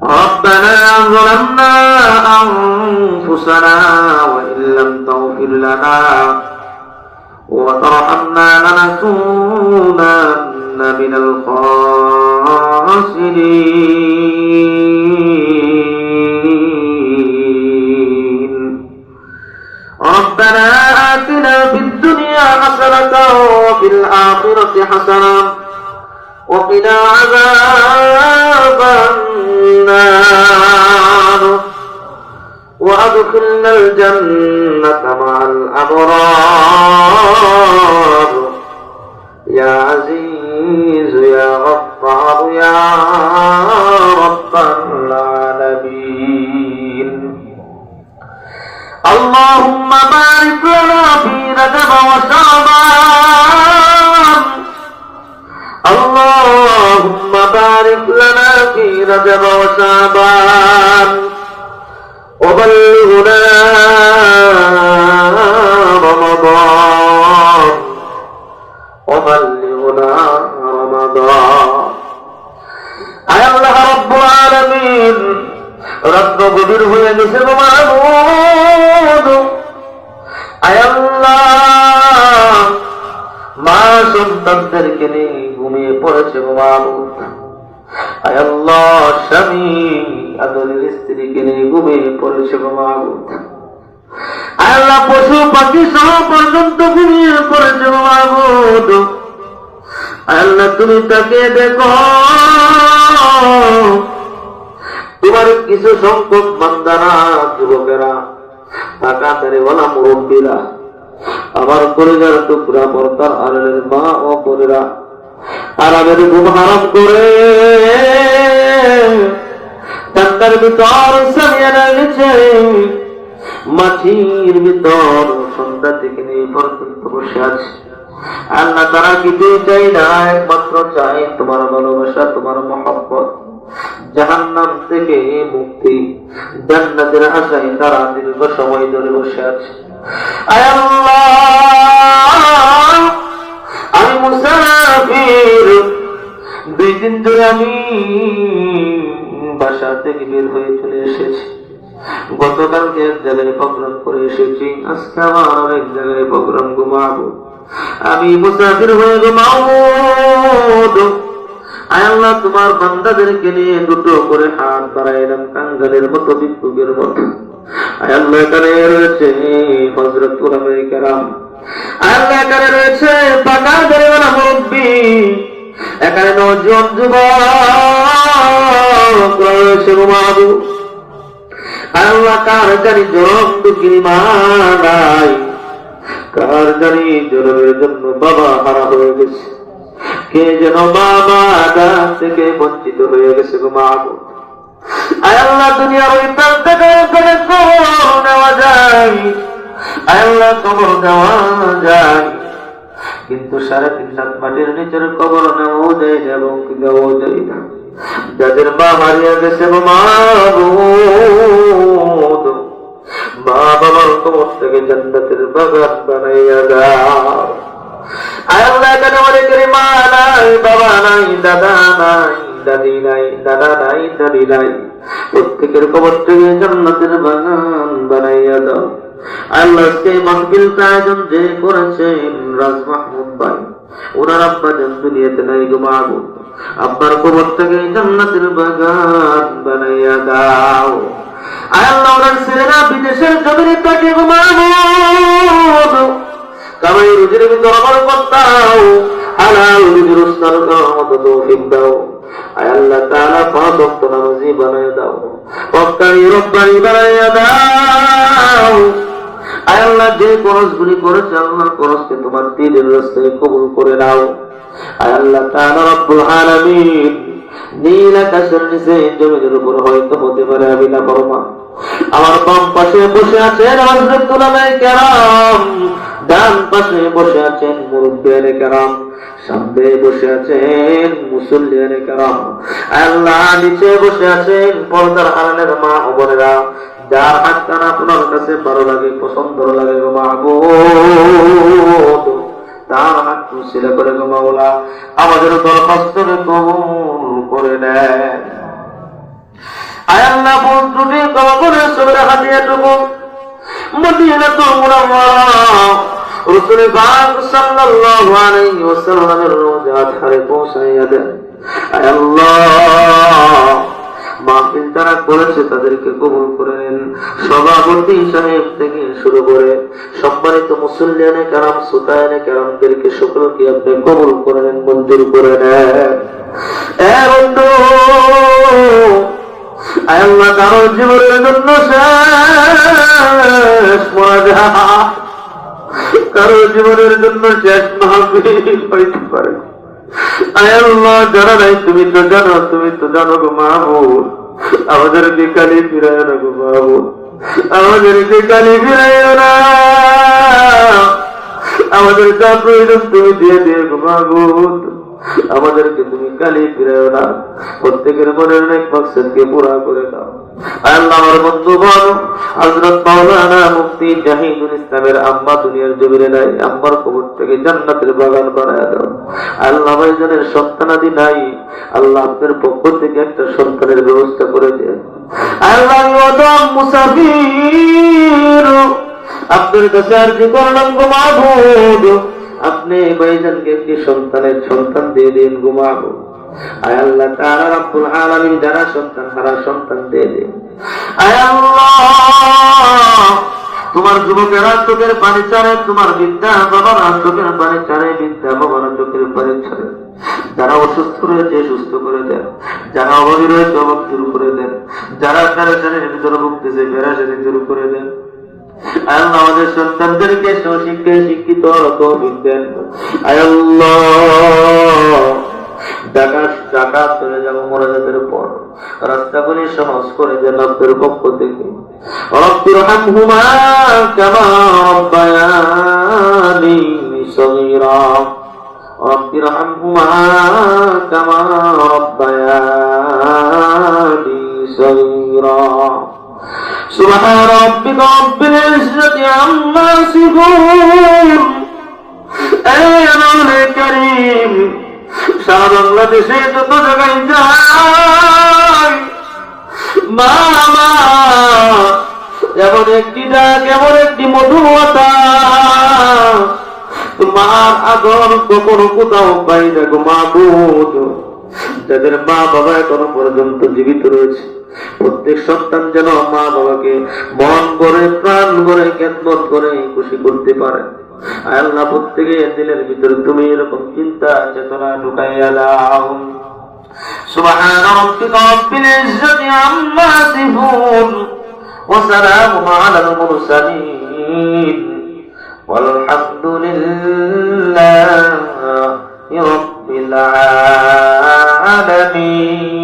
ربنا ظلمنا أنفسنا وإن لم تغفر لنا وترحمنا لنكونن من الخاسرين ربنا آتنا في الدنيا حسنة وفي الآخرة حسنة وقنا عذاب النار وأدخلنا الجنة مع الأبرار يا عزيز يا غفار يا رب العالمين اللهم بارك لنا في رجب وشعبان اللهم بارك لنا في رجب وشعبان وبلغنا رمضان আয় আল্লাহ রাব্বুল আলামিন রাত গভীর হয়ে গেছে গো মাবুদ আয় আল্লাহ মা সন্তানদেরকে নিয়ে ঘুমিয়ে পড়েছে গো মাবুদ আয় আল্লাহ স্বামী আদরের স্ত্রীকে নিয়ে ঘুমিয়ে পড়েছে গো মাবুদ আয় আল্লাহ পশু পাখি সহ পর্যন্ত ঘুমিয়ে পড়েছে গো মাবুদ আয় আল্লাহ তুমি তাকে দেখো তোমার কিছু সংখ্যক বান্দারা যুবকেরা টাকা দাঁড়িওয়ালা মুরব্বীরা আমার পরিবার টুকরা পর্দার আড়ালের মা ও বোনেরা আরামের ঘুম হারাম করে ঠান্ডার ভিতর সামিয়ানা গেছে মাটির ভিতর সন্ধ্যা থেকে নিয়ে পর্যন্ত বসে আছে আল্লাহ তারা কিছুই চাই না একমাত্র চাই তোমার ভালোবাসা তোমার মহব্বত জাহান্নাম থেকে মুক্তি জান্নাতের আশায় তারা দীর্ঘ সময় ধরে বসে আছে আয় আল্লাহ আমি মুসাফির 2 দিন ধরে আমি বাসা থেকে বের হয়ে চলে এসেছি গতকালকে এক জায়গায় প্রোগ্রাম করে এসেছি আজকে আবার এক জায়গায় প্রোগ্রাম ঘুমাবো আমি মুসাফির হয়ে ঘুমাবো আয় আল্লাহ তোমার বান্দাদেরকে নিয়ে দুটো করে হাত বাড়াইলাম কাঙ্গালের মতো ভিক্ষুকের মতো আয় আল্লাহ এখানে রয়েছে হযরত উলামায়ে কেরাম আয় আল্লাহ এখানে রয়েছে পাকা দাড়িওয়ালা মুরব্বি এখানে নওজোয়ান যুবক রয়েছে ঘুমাবো আয় আল্লাহ কার জানি জনম দুঃখী মা নাই কার জানি জনমের জন্য বাবা হারা হয়ে গেছে কে যেন বাবা দান থেকে বঞ্চিত হয়ে গেছে গো মাগো আয় আল্লাহ দুনিয়ার ওই প্রান্ত থেকে কবর নেওয়া যায় আয় আল্লাহ কবর নেওয়া যায় কিন্তু 3.5 হাত মাটির নিচের কবর নেওয়াও যায় না এবং দেওয়াও যায় না যাদের মা হারিয়ে গেছে গো মাগো মা বাবার কবর থেকে জান্নাতের বাগান বানাইয়া দাও আয় আল্লাহ এখানে অনেকের মা নাই বাবা নাই দাদা নাই দাদি নাই দাদা নাই দাদি নাই প্রত্যেকের কবর থেকে জান্নাতের বাগান বানাইয়া দাও আল্লাহ সেই মাহফিলটা আয়োজন যে করেছেন রাজ মাহমুদ ভাই ওনার আব্বা জান দুনিয়াতে নাই গো মাগো আব্বার কবর থেকে জান্নাতের বাগান বানাইয়া দাও আয় আল্লাহ ওনার ছেলেরা বিদেশের জমিনে থাকে গো মাহমুদ কামাই রুজির ভিতর বরকত দাও হালাল রুজির উস্তার মত তৌফিক দাও আয় আল্লাহ তাআলা 5 ওয়াক্ত নামাজি বানায় দাও ওয়াক্তানি রব্বানি বানায় দাও আয় আল্লাহ যে খরচগুলি করেছে আল্লাহ খরচকে তোমার দ্বীনের রাস্তায় কবুল করে নাও আয় আল্লাহ তাআলা রব্বুল আলামিন নীল আকাশের নিচে জমিনের উপর হয়তো হতে পারে আমি না ফরমান আমার বাম পাশে বসে আছেন হযরত উলামায়ে কেরাম ডান পাশে বসে আছেন মুরব্বিয়ানে কেরাম সামনে বসে আছেন মুসল্লিয়ানে কেরাম আল্লাহ নিচে বসে আছেন পর্দার আড়ালের মা ও বোনেরা যার হাতখানা আপনার কাছে ভালো লাগে পছন্দ লাগে গো মাবুদ তার হাত মুছিলা করে গো মাওলা আমাদের দরখাস্ত কবুল করে নেন ত্রুটি ক্ষমা করে সবের হাদিয়াটুকু মদিনাতুল মুনাওয়ারা রাসূল পাক সাল্লাল্লাহু আলাইহি ওয়াসাল্লামের রওজা ধারে পৌঁছাইয়া দেন। আয় আল্লাহ, মাহফিল যারা করেছে তাদেরকে কবুল করে নেন। সভাপতি সাহেব থেকে শুরু করে সম্মানিত মুসল্লিয়ানে কারাম, সুতায়ানে কারামদেরকে সকলকে আপনি কবুল করে নেন, মঞ্জুর করে নেন। বন্ধু, আয় আল্লাহ, কারো জীবনের জন্য শেষ মোনাজাত, কারো জীবনের জন্য শেষ মাহফিল হইতে পারে। আয় আল্লাহ, জানা নাই, তুমি তো জানো, তুমি তো জানো গো মাহবুব, আমাদেরকে কালি ফিরায় না গো মাহবুব, আমাদেরকে কালি ফিরায় না, আমাদের যা প্রয়োজন তুমি দিয়ে দিয়ে গো মাহবুব, আমাদেরকে তুমি কালি ফিরায় না, প্রত্যেকের মনের নেক মাকসাদকে পুরা করে দাও। আল্লাহ, আমার বন্ধুগণ হযরত মাওলানা মুফতি জাহিদুল ইসলামের আম্মা দুনিয়ার জমিনে নাই, আম্মার কবর থেকে জান্নাতের বাগান বানায় দাও। আল্লাহ, ভাইজানের সন্তানাদি নাই, আল্লাহ আপনার পক্ষ থেকে একটা সন্তানের ব্যবস্থা করে দেন। আল্লাহ, ওদম মুসাফির আপনার কাছে আরজি করলাম গো মাবুদ, আপনি ভাইজানকে একটি সন্তান দিয়ে দিন গো মাবুদ। আয় আল্লাহ তাআলা রব্বুল আলামিন, যারা সন্তান হারা সন্তান দিয়ে দিন। আয় আল্লাহ, তোমার যুবকেরা চোখের পানি ছাড়ে, তোমার বিদ্যা বাবারা চোখের পানি ছাড়ে, বিদ্যা বাবারা চোখের পানি ছাড়ে। যারা অসুস্থ রয়েছে সুস্থ করে দেন, যারা অভাবী রয়েছে অভাব দূর করে দেন, যারা পেরেশানির ভিতরে ভুগতেছে পেরেশানি দূর করে দেন। আল্লাহ, আমাদের সন্তানদেরকে সুশিক্ষায় শিক্ষিত তৌফিক দেন। আয় আল্লাহ, ঢাকা চলে যাবো মোনাজাতের পর, রাস্তাগুলি সহজ করে দেন রব্বের পক্ষ থেকে। রব্বিরহামহুমা কামা রাব্বায়ানি সগীরা, রব্বিরহামহুমা কামা রাব্বায়ানি সগীরা। সুবহান রাব্বিকা রাব্বিল ইজ্জাতি আম্মা ইয়াসিফুন। এ মাওলা কারীম, সারা বাংলাদেশে যত জায়গায় যাই মা, এমন একটি ডাক, এমন একটি মধুরতা, মার আদর কখনো কোথাও পাই না গো মাবুদ। যাদের মা বাবা এখনো পর্যন্ত জীবিত রয়েছে, প্রত্যেক সন্তান যেন মা বাবাকে মন করে প্রাণ করে খেদমত করে খুশি করতে পারে। আল্লাহ, প্রত্যেকের দিলের ভিতরে তুমি এরকম চিন্তা চেতনা ঢুকাইয়া দাও। সুবহান রাব্বিকা রাব্বিল ইজ্জাতি আম্মা ইয়াসিফুন ওয়া সালামুন আলাল মুরসালিন ওয়ালহামদুলিল্লাহি রাব্বিল আলামিন।